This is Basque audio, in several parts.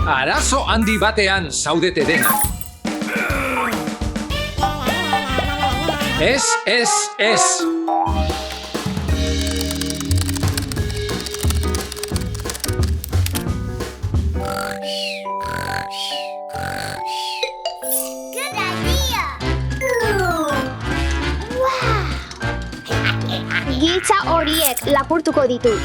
Arazo handi batean zaudete dena. Ez. Good idea! Wow! Giltza horiek lapurtuko ditu.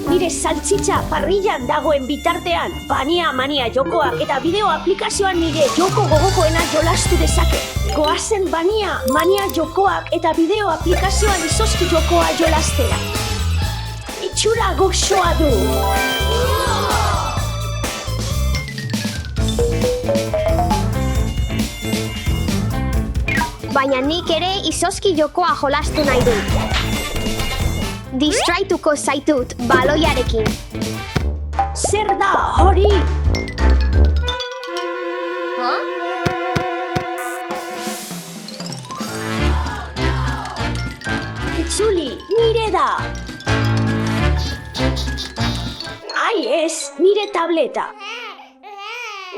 Nire saltxitxa parrillan dagoen bitartean, Bania Mania jokoak eta bideo aplikazioan nire joko gogokoena jolastu dezake. Goazen Bania Mania jokoak eta bideo aplikazioan izozki jokoa jolastera. Itxura goxoa du! Baina nik ere izozki jokoa jolastu nahi dut. Distraituko zaitut baloiarekin. Zer da hori? Itzuli, nire da! Ai ez, nire tableta!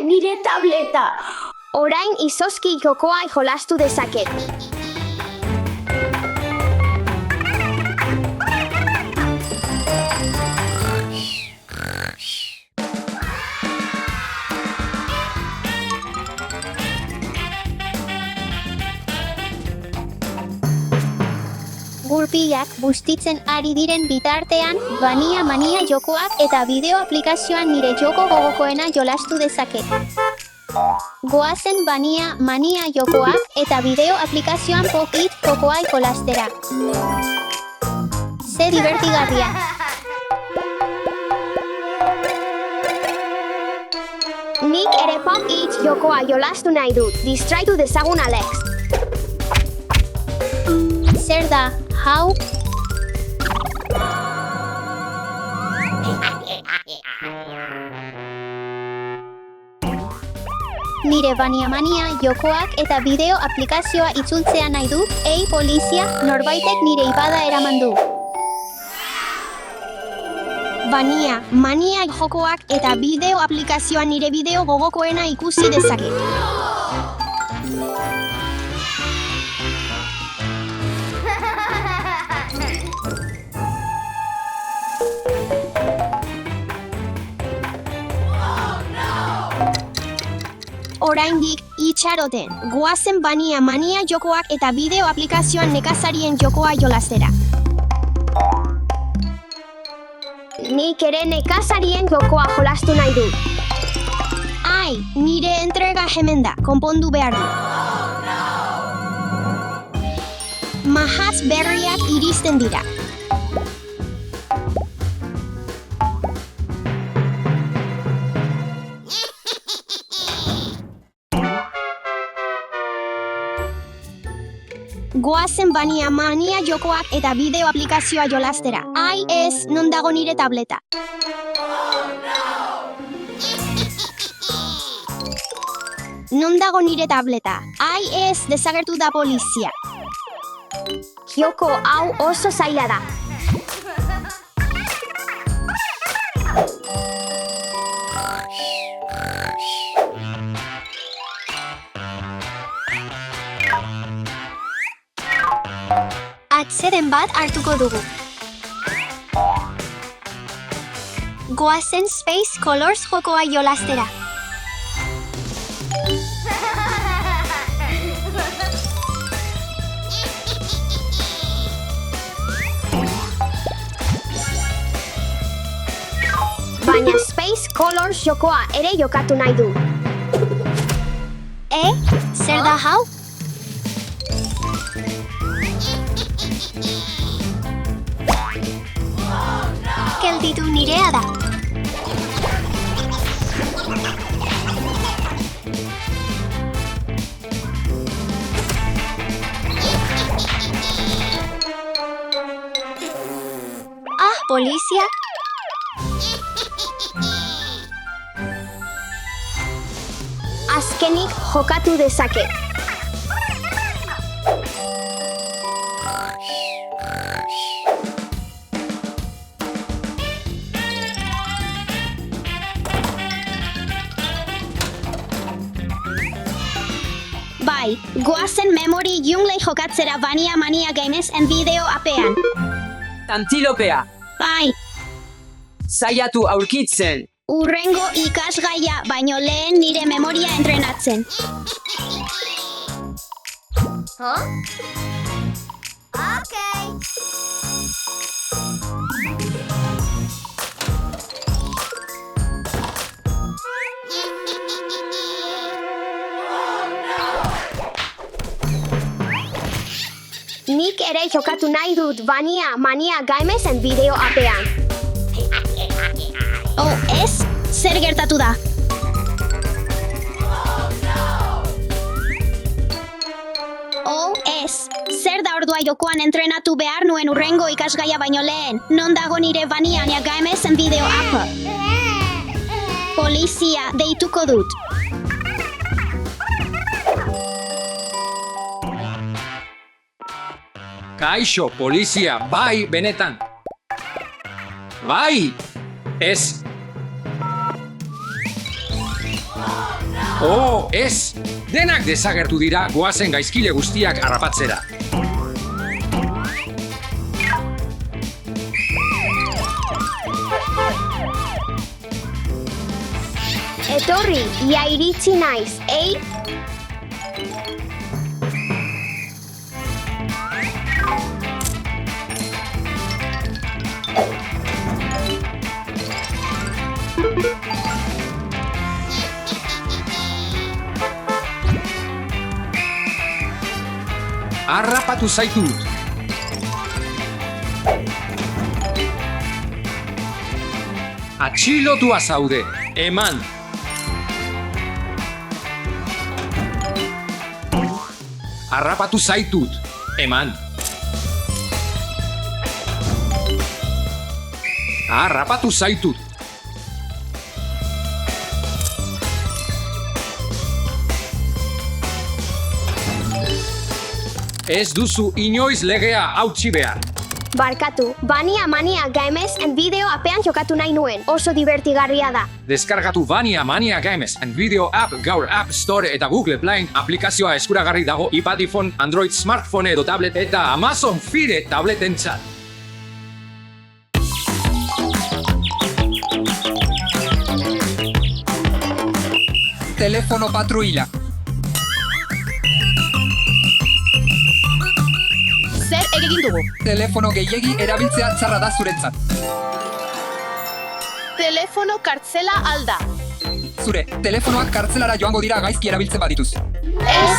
Nire tableta! Orain izozki jokoa jolastu dezaket. Gurpilak bustitzen ari diren bitartean, Bania Mania jokoak eta bideo aplikazioan nire joko gogokoena jolastu dezaket. Goazen Bania Mania jokoak eta bideo aplikazioan Pop-It jokoa jolastera. Ze divertigarria! Nik ere Pop-It jokoa jolastu nahi dut, distraitu dezagun Alex. Zer da, hau? Nire Bania Mania jokoak eta bideo aplikazioa itzultzea nahi dut, ei polizia, norbaitek nire ipada eraman du. Bania Mania jokoak eta bideo aplikazioa nire bideo gogokoena ikusi dezaket. Oraindik itxaroten, goazen Bania Mania jokoak eta bideo aplikazioan nekazarien jokoa jolastera. Nik ere nekazarien jokoa jolastu nahi dut. Ai, nire entrega hemen da, konpondu behar du. Mahatz berriak iristen dira. Goazen Bania Mania jokoak eta bideo aplikazioa jolastera. Ai ez, non dago nire tableta. Non dago nire tableta. Ai ez, desagertu da polizia. Joko hau oso zaila da. Atseden bat hartuko dugu. Goazen Space Colors jokoa jolastera. baina Space Colors jokoa ere jokatu nahi du. Zer da hau? Gelditu nirea da. Polizia? Azkenik jokatu dezake. Bai, goazen Memory Junglei jokatzera Vania Mania Games en bideo apean. Antilopea, Bai, saiatu aurkitzen. urrengo ikasgaia baino lehen nire memoria entrenatzen. Nik ere jokatu nahi dut Vania Mania Games en bideo apean. Oh, ez? Zer gertatu da? Oh, ez. Zer da ordua jokoan entrenatu behar nuen urrengo ikasgaia baino lehen. Non dago nire Vania Mania Games en bideo apa? Polizia deituko dut. Kaixo, polizia, bai, benetan. Bai, ez. Oh, ez. Denak desagertu dira goazen gaizkile guztiak harrapatzera. Etorri, ia iritsi naiz, Harrapatu zaitut. Atxilotua zaude, eman. Harrapatu zaitut, eman. Harrapatu zaitut. Ez duzu inoiz legea hautsi behar. Barkatu, Vania Mania Games en bideo apean jokatu nahi nuen. Oso divertigarria da. Deskargatu Vania Mania Games and Video App gaur App Store eta Google Play aplikazioa eskuragarri dago iPad, iPhone, Android, smartphone edo tablet eta Amazon Fire tabletentzat. Telefono patruila. Zer egin dugu? Telefono gehiegi erabiltzea txarra da zuretzat. Telefono kartzela alda. Zure, telefonoak kartzelara joango dira gaizki erabiltzen badituz. Ez.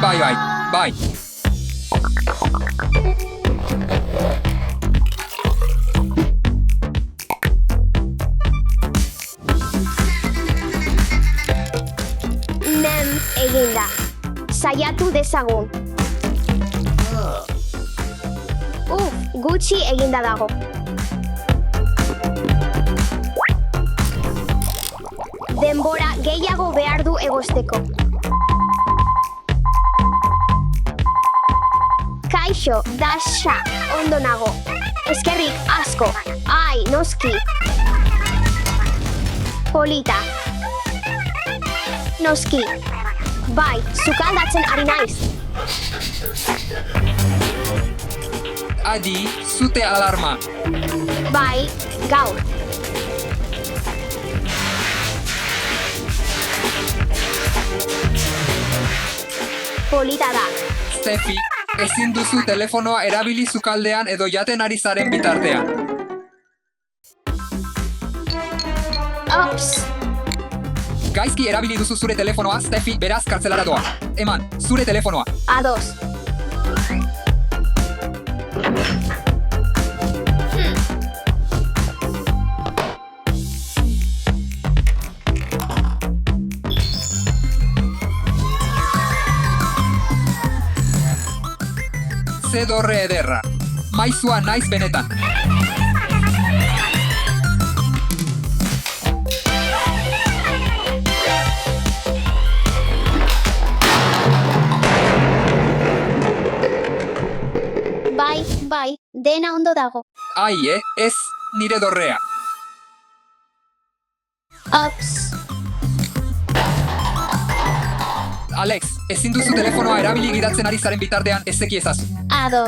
Bai. Nem eginda. Saiatu dezagun. Gutxi eginda dago. Denbora gehiago behar du egosteko. Kaixo, dasha, ondo nago. Eskerrik asko. Ai, noski. Polita. Noski. Bai, sukaldatzen ari naiz. Adi, zute alarma. Bai, gaur. Polita da. Stefi, ezin duzu telefonoa erabili sukaldean edo jaten ari zaren bitartean. Ups. Gaizki erabili duzu zure telefonoa, Steffi, beraz kartzelara doa. Eman, zure telefonoa. A2. Ze dorre ederra. Maizua naiz benetan. Bai, dena ondo dago. Ai, ez nire dorrea. Ups. Alex, ezin duzu telefonoa erabili gidatzen ari zaren bitartean ezeki ezazu. A2.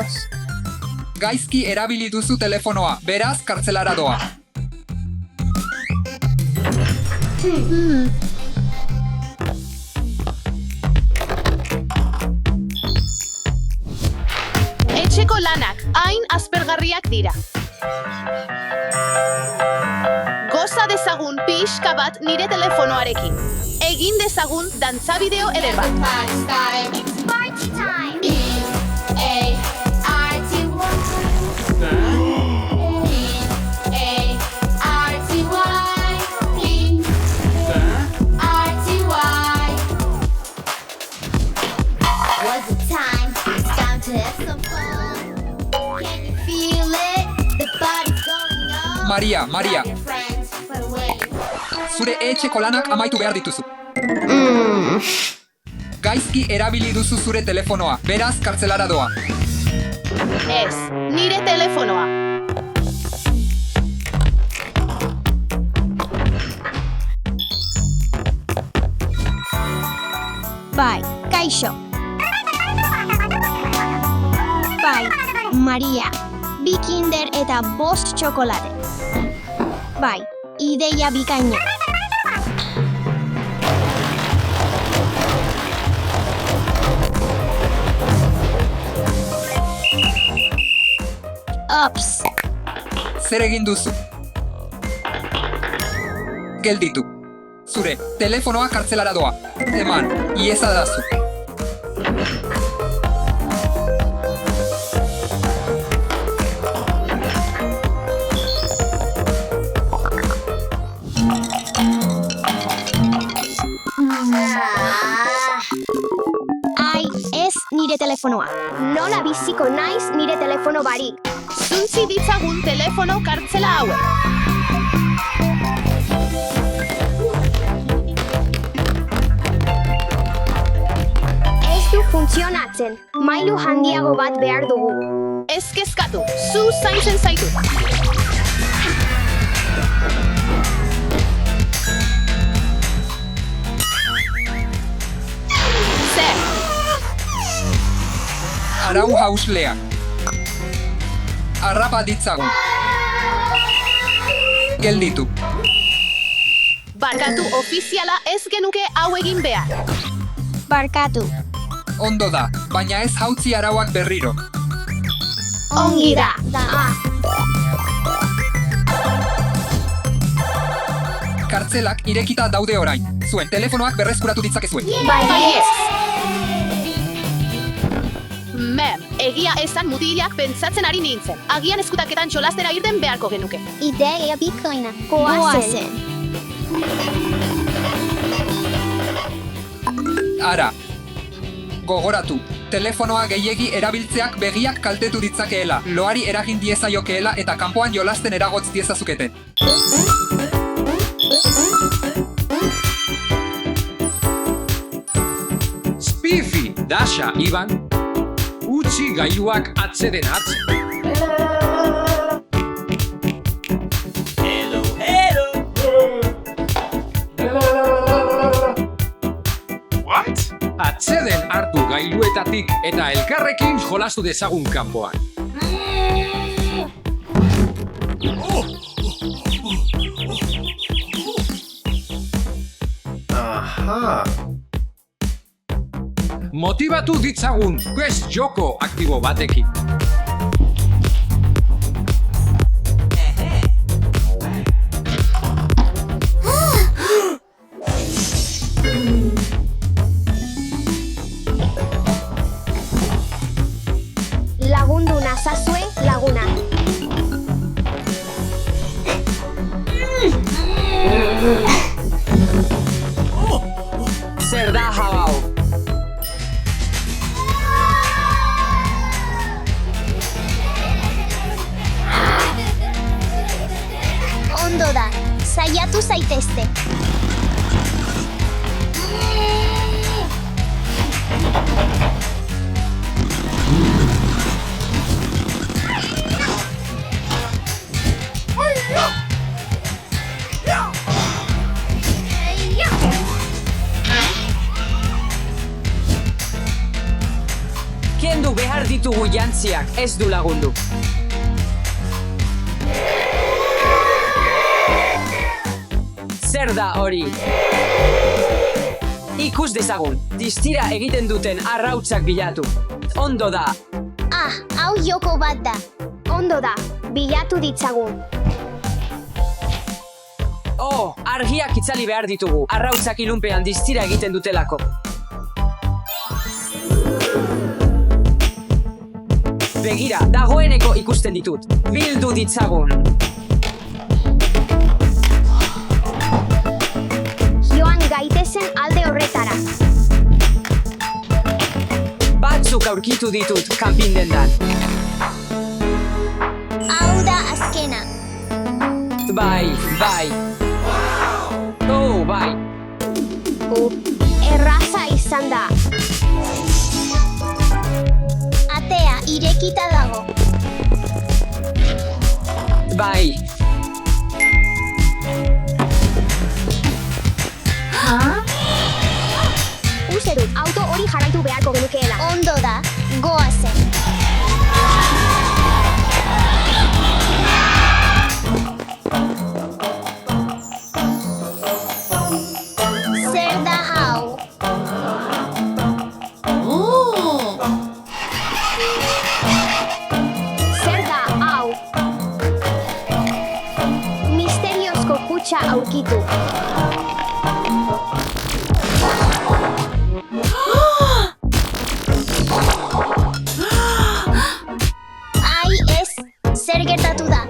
Gaizki erabili duzu telefonoa, beraz kartzelara doa. Etxeko lanak hain aspergarriak dira. Goza dezagun pixka bat nire telefonoarekin. Egin dezagun dantza bideo eder bat. Maria, zure etxeko lanak amaitu behar dituzu. Gaizki erabili duzu zure telefonoa, beraz kartzelara doa. Ez, nire telefonoa. Bai, kaixo. Bai, Maria. Bi Kinder eta 5 txokolate. Bai, ideia bikaina. Ups. Zer egin duzu? Gelditu. Zure telefonoa kartzelara doa. Eman, ieza dazu. Ai, ez nire telefonoa. Nola biziko naiz nire telefono barik. Zuntzi ditzagun telefono kartzela hauek. Ez du funtzionatzen. Mailu handiago bat behar dugu. Ez kezkatu, zu zaintzen zaitu. Zer, Arau hausleak. Arrapa ditzagun. Gelditu. barkatu ofiziala ez genuke hau egin behar. Barkatu. Ondo da, baina ez jautzi arauak berriro. Ongi da. Kartzelak irekita daude orain. Zuen telefonoak berreskuratu ditzakezue. Baiez. Egia esan mutilak pentsatzen ari nintzen. Agian eskutaketan txolastera irten beharko genuke. Ideia bikoina. Goazen. Ara. Gogoratu. Telefonoa gehiegi erabiltzeak begiak kaltetu ditzakeela, loari eragin diezaiokeela eta kanpoan jolasten eragotz diezazuketen. Spiffy, Dasha, Ivan, utzi gailuak atzeden atzen. Atzeden hartu gailuetatik eta elkarrekin jolastu dezagun kanpoan. Motibatu ditzagun quest joko aktibo batekin. zaitezte. Kendu behar ditugu jantziak, ez du lagundu. Zer da hori? Ikus dezagun, distira egiten duten arrautzak bilatu. Ondo da. Ah, hau joko bat da. Ondo da, bilatu ditzagun. Oh, argiak itzali behar ditugu, arrautzak ilunpean distira egiten dutelako. Begira, dagoeneko ikusten ditut. Bildu ditzagun. Joan gaitezen alde horretara. Batzuk aurkitu ditut kanpindendan. Hau da azkena. Bai. Oh, bai. Erraza izan da. Atea irekita dago. Bai. Uste dut, auto hori jarraitu beharko genukeela. Ondo da, goazen. Zer da hau? Zer da hau? Misteriozko kutxa aurkitu. Ai ez, zer gertatu da?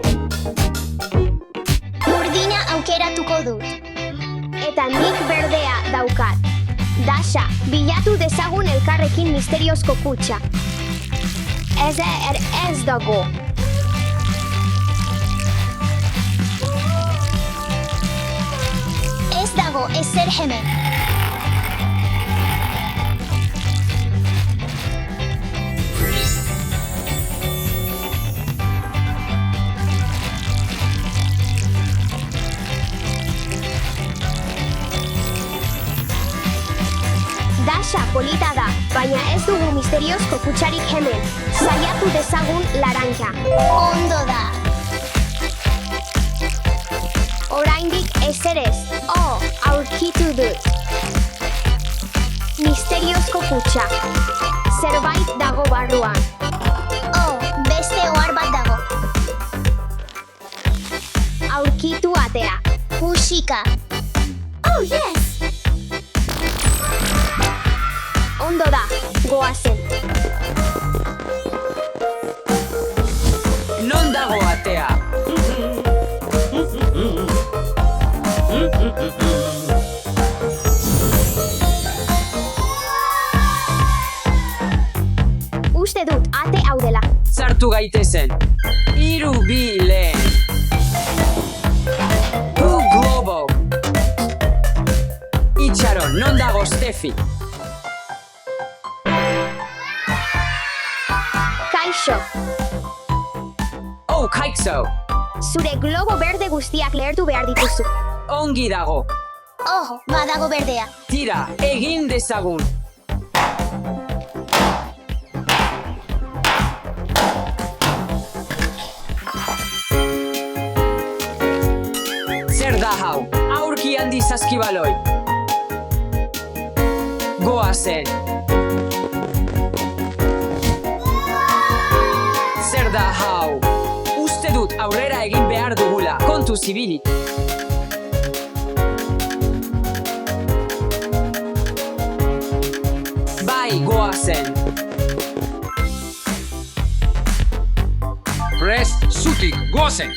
Urdina aukeratuko dut. Eta nik berdea daukat. Dasha, bilatu dezagun elkarrekin misteriozko kutxa. Ez dago. Ez dago ezer hemen. Dasha polita da, baina ez dugu misteriozko kutxarik hemen. Saiatu dezagun laranja. Ondo da. Oraindik ezer ez. Oh, aurkitu dut. Misteriozko kutxa. Zerbait dago barruan. Oh, beste ohar bat dago. Aurkitu atea. Musika. Oh, yes! Ondo da, goazen. Non dago atea? Uste dut, ate hau dela. Sartu gaitezen. 3, 2, lehen. Globo. Itxaron, non dago Steffi? Kaixo, Oh, kaixo. zure globo berde guztiak lehertu behar dituzu. Ongi dago. Oh, badago berdea. Tira, egin dezagun. Zer da hau? Aurki handi saskibaloi. Goazen. Zer da hau? Uste dut aurrera egin behar dugula. Kontu zibili. Bai, goazen. Prest, zutik, goazen!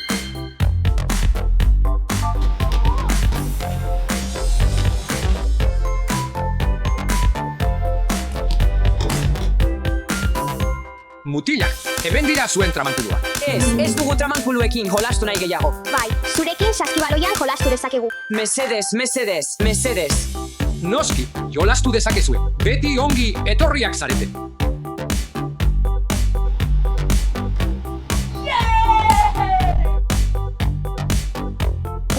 mutilak, hemen dira zuen tramankulua. Ez dugu tramankuluekin jolastu nahi gehiago. Bai, zurekin saskibaloian jolastu dezakegu. Mesedez. Noski, jolastu dezakezue, beti ongi etorriak zarete.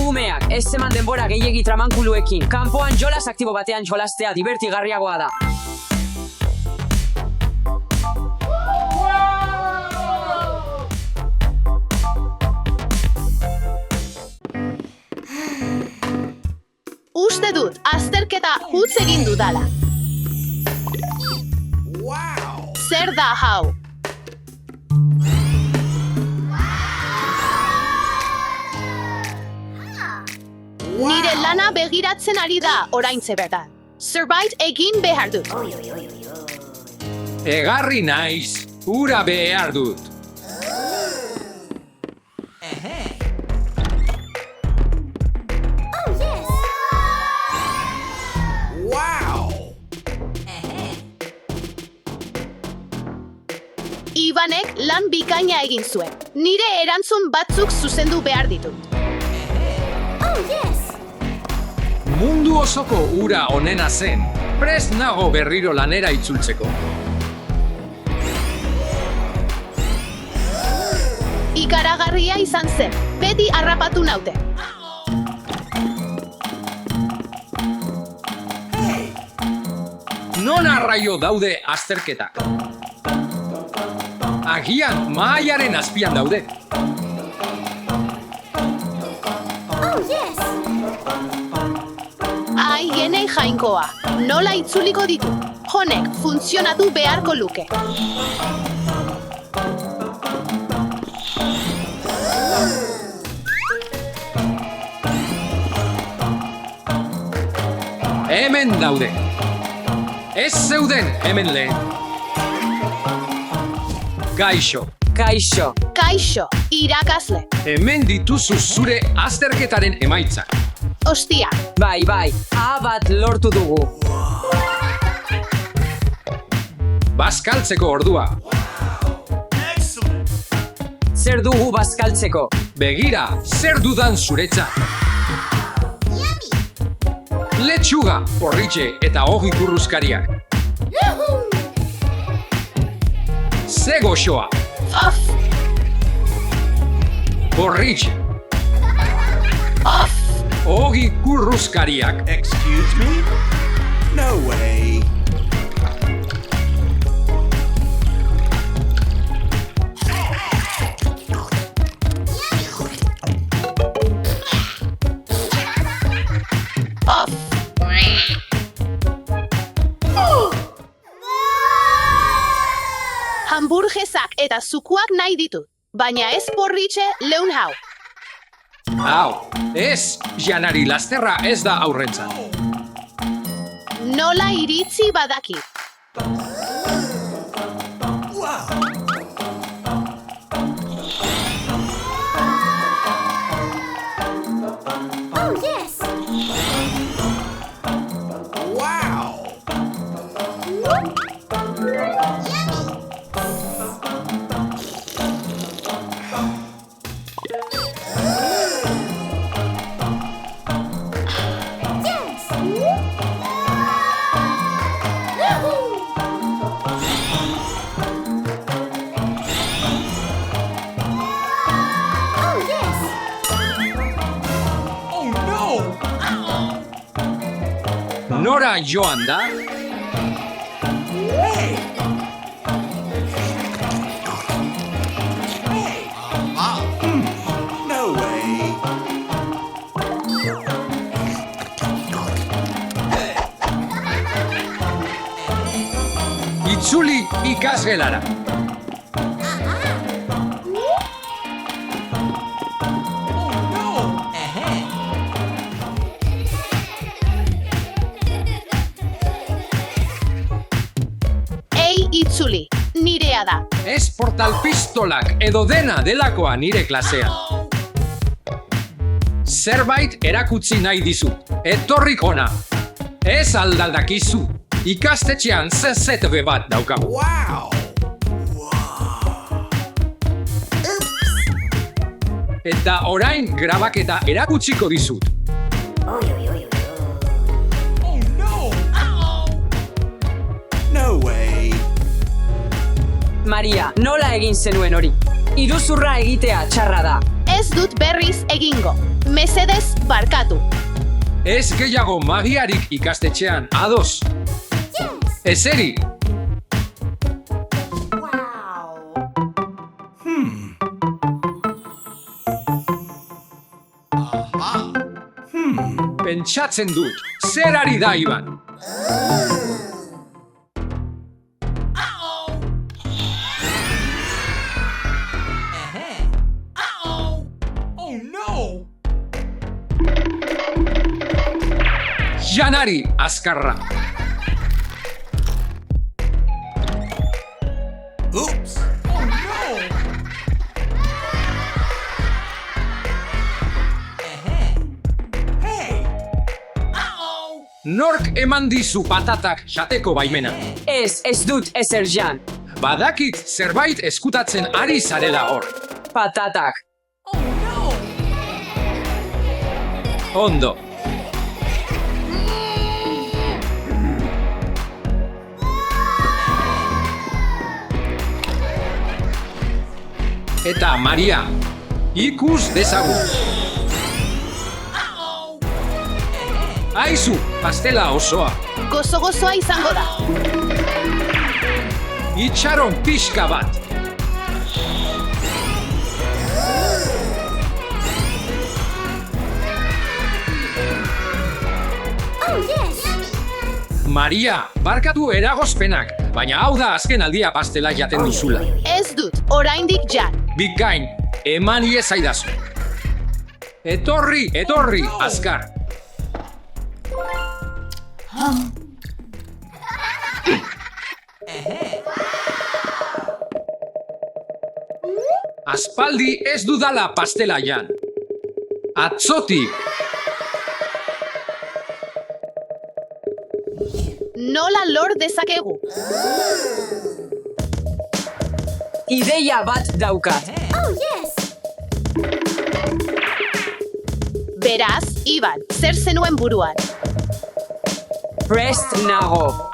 Umeak, ez eman denbora gehiegi tramankuluekin. Kanpoan jolas aktibo batean jolastea divertigarriagoa da. Uste dut, azterketa hutz egin dudala. Zer da hau? Nire lana begiratzen ari da oraintze bertan. Zerbait egin behar dut. Egarri naiz, ura behar dut. Ivanek lan bikaina egin zuen. Nire erantzun batzuk zuzendu behar ditut. Mundu osoko ura onena zen, prest nago berriro lanera itzultzeko. Ikaragarria izan zen, beti harrapatu naute. Non arraio daude azterketak? Agian mahaiaren azpian daude. Ai, genei jainkoa, nola itzuliko ditu? Honek funtzionatu beharko luke. Hemen daude. Ez zeuden hemen lehen. Gaixo, Kaixo, irakasle. hemen dituzu zure azterketaren emaitzak. Ostia, Bai, A bat lortu dugu. Bazkaltzeko ordua. Zer dugu bazkaltzeko? Begira, zer dudan zuretzat. Letxuga, porritxe eta ogi kurruzkariak. Ze goxoa, off, porritxe. Ogi kurruzkariak. Excuse me? No way. off. Hamburgesak eta zukuak nahi ditut, baina ez porritxe leun hau. Hau, ez, janari lasterra ez da aurrentzat. Nola iritzi badaki. Nora joan da? No way. Itzuli ikasgelara. Itzuli, nirea da. Ez portal pistolak edo dena delakoa nire klasean. Zerbait erakutsi nahi dizut. Etorrik ona. Ez aldaldakizu. Ikastetxean ZZB bat daukagu. Wow. Eta orain grabaketa erakutsiko dizut. No way. Maria, nola egin zenuen hori? Iruzurra egitea txarra da. Ez dut berriz egingo. Mesedez barkatu. Ez gehiago magiarik ikastetxean, ados. Ezeri, pentsatzen dut, zer ari da Iban? Janari azkarra. Oops. Nork eman dizu patatak jateko baimena? Ez dut ezer jan. Badakit zerbait eskutatzen ari zarela hor. Patatak. Ondo. Eta Maria, ikus dezagun. Aizu, pastela osoa. Gozo-gozoa izango da. Itxaron pixka bat. Maria, barkatu eragozpenak, baina hau da azken aldia pastela jaten duzula. Ez dut, oraindik jan. Bikain, eman iezaidazu. Etorri, azkar. Aspaldi ez dudala pastela jan. Atzotik. Nola lor dezakegu. Ideia bat daukat. Beraz, Iban, zer zenuen buruan? Prest nago.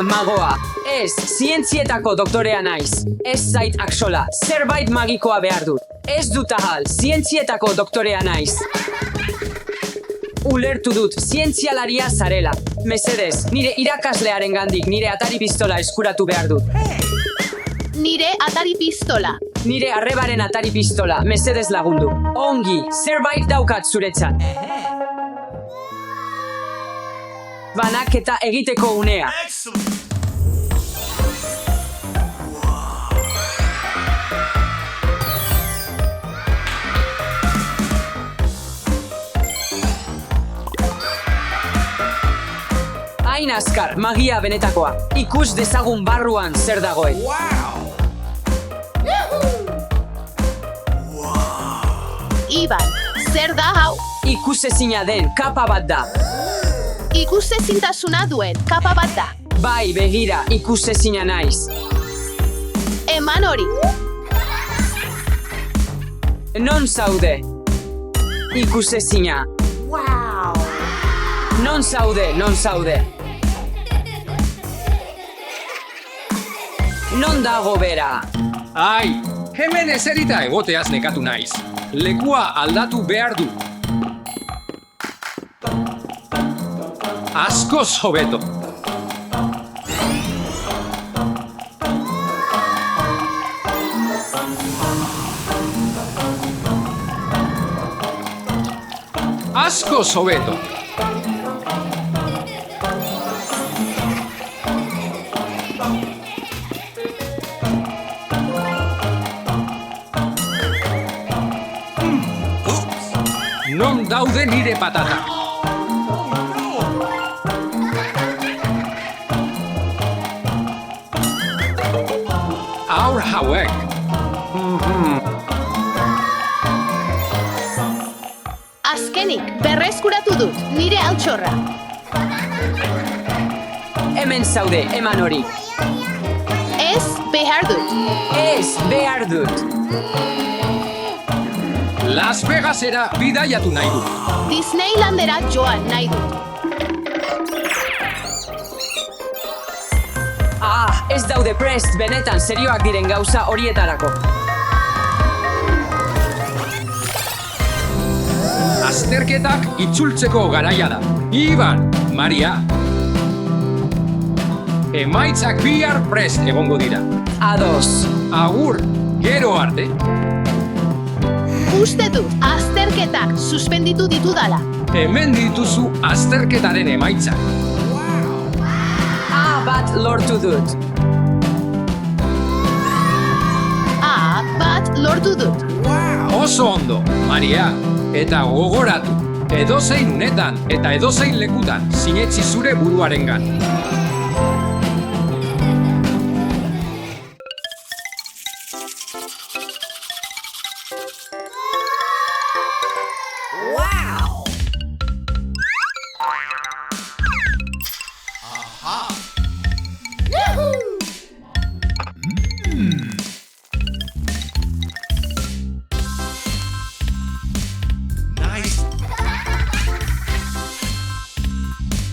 Magoa, ez, zientzietako doktorea naiz. Ez zait aksola, zerbait magikoa behar dut. Ez dut ahal, zientzietako doktorea naiz. Ulertu dut, zientzialaria zarela. Mesedez, nire irakaslearen gandik nire atari pistola eskuratu behar dut. Nire atari pistola. Nire arrebaren atari pistola, mesedez lagundu. Ongi, zerbait daukat zuretzat. Banaketa egiteko unea. Hain azkar, magia benetakoa. Ikus dezagun barruan zer dagoen. Iban, zer da hau? Ikusezina den kapa bat da. Ikusezintasuna duen kapa bat da. Bai, begira, ikusezina naiz. Eman hori. Non zaude? Ikusezina. Non zaude. Non dago bera? Ai, hemen ezerita egoteaz nekatu naiz. Lekua aldatu behar du. Askoz hobeto. Askoz hobeto. Non daude nire patata. Aur hauek. Azkenik, berreskuratu dut, nire altxorra. Hemen zaude, eman hori. Ez behar dut. Ez behar dut. Las Vegasera bidaiatu nahi dut. Disneylandera joan nahi dut. Ez daude prest, benetan serioak diren gauza horietarako. Azterketak itzultzeko garaia da. Iban, Maria. Emaitzak bihar prest egongo dira. Ados. Agur, gero arte. Uste dut, azterketak suspenditu ditudala. Hemen dituzu azterketaren emaitzak. Bat lortu dut. Bat lortu dut. Oso ondo, Maria. Eta gogoratu, edozein unetan eta edozein lekutan sinetsi zure buruarengan.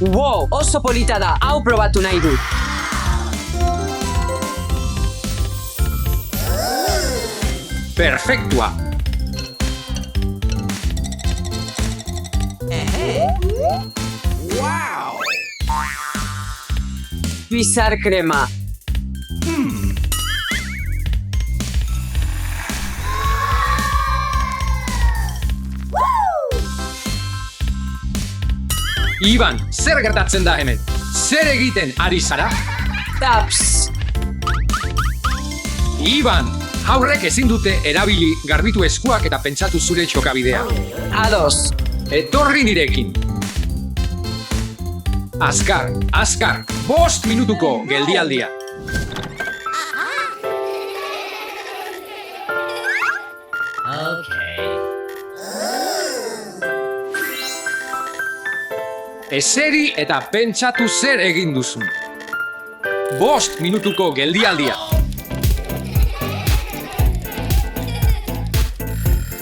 Wow, oso polita da, hau probatu nahi dut. Perfektua. Wow! Bizar krema. Iban, zer gertatzen da hemen? Zer egiten ari zara? Taps. Iban, haurrek ezin dute erabili garbitu eskuak eta pentsatu zure txokabidea. Ados. Etorri nirekin. Azkar, 5 minutuko geldialdia. Eseri eta pentsatu zer egin duzun. 5 minutuko geldialdia.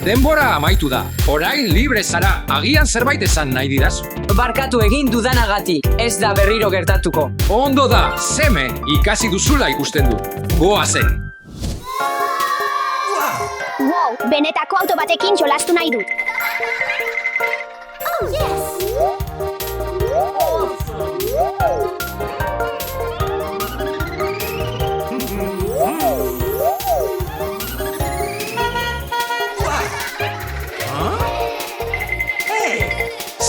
Denbora amaitu da. Orain libre zara, agian zerbait esan nahi didazu. Barkatu egin dudanagatik, ez da berriro gertatuko. Ondo da, seme, ikasi duzula ikusten du. Goazen. Wow, benetako auto batekin jolastu nahi dut.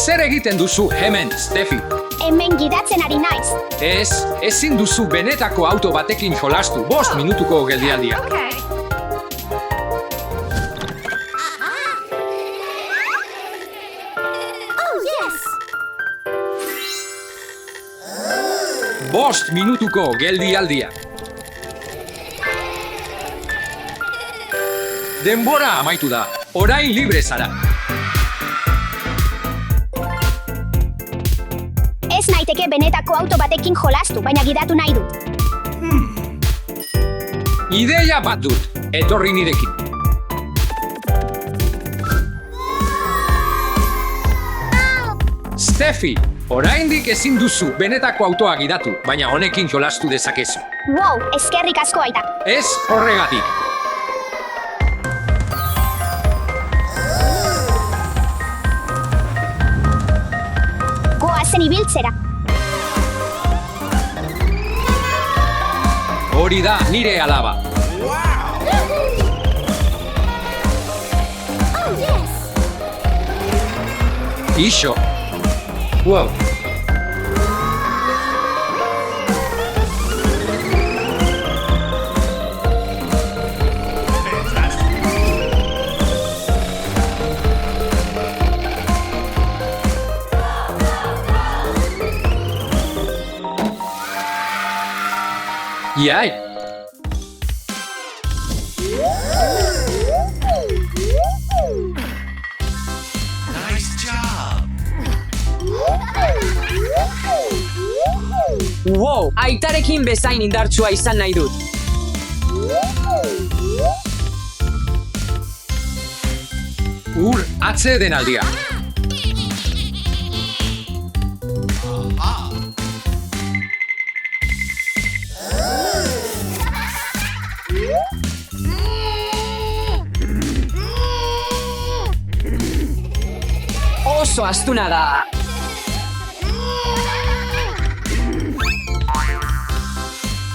Zer egiten duzu hemen, Steffi? Hemen gidatzen ari naiz. Ezin duzu benetako auto batekin jolastu. 5 minutuko geldialdia. Bost minutuko geldialdia. Denbora amaitu da. Orain libre zara. Ez naiteke benetako auto batekin jolastu, baina gidatu nahi dut. Ideia bat dut. Etorri nirekin. Steffi, oraindik ezin duzu benetako autoa gidatu, baina honekin jolastu dezakezu. Wow, eskerrik asko aita. Ez horregatik. Goazen ibiltzera. Hori da nire alaba. Ixo. Wow. Yay. Nice job! Wow, aitarekin bezain indartsua izan nahi dut. atsedenaldia. Oso astuna da.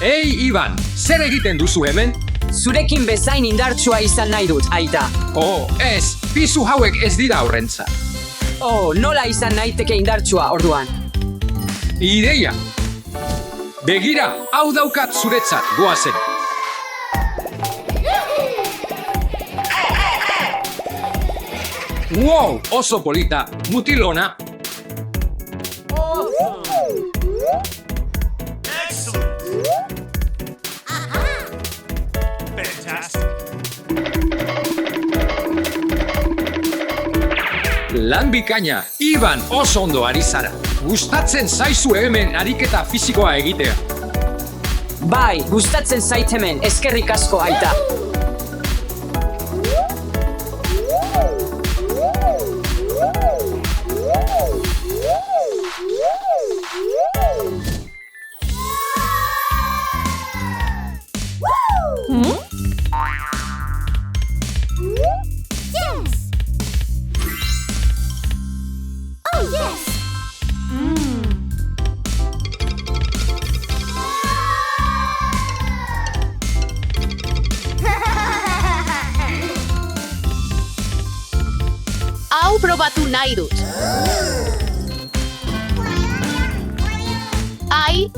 Ei, Iban, zer egiten duzu hemen? Zurekin bezain indartsua izan nahi dut, aita. Oh, ez, pisu hauek ez dira horrentza. Oh, nola izan naiteke indartsua orduan. Ideia! Begira, hau daukat zuretzat, goazen. Wow, oso polita, mutilona. Excellent. Fantastic. Lan bikaina, Iban oso ondo ari zara. Gustatzen zaizu hemen ariketa fisikoa egitea. Bai, gustatzen zait hemen, eskerrik asko, aita. Hau probatu nahi dut. Ai.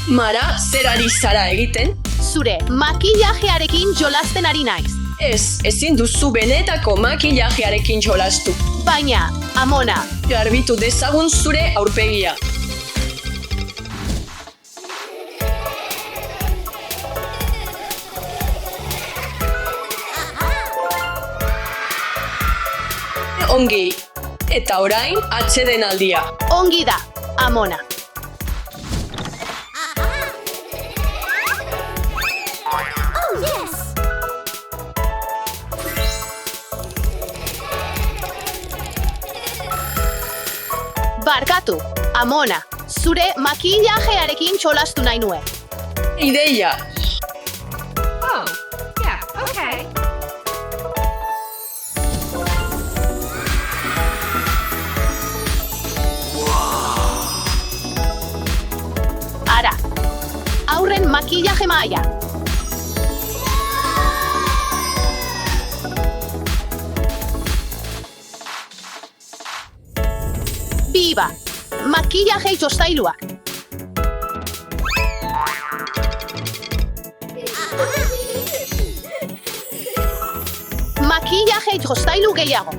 Mara, zer ari zara egiten? Zure makillajearekin jolasten ari naiz. Ez, ezin duzu benetako makillajearekin jolastu. Baina, Amona, Garbitu dezagun zure aurpegia. Ongi, eta orain atsedenaldia. ongi da, Amona. Barkatu, Amona, zure makillajearekin jolastu nahi nuen. Ideia. Ara, aurren makillaje maila. Biba, makillaje jostailuak. Makillaje jostailu gehiago.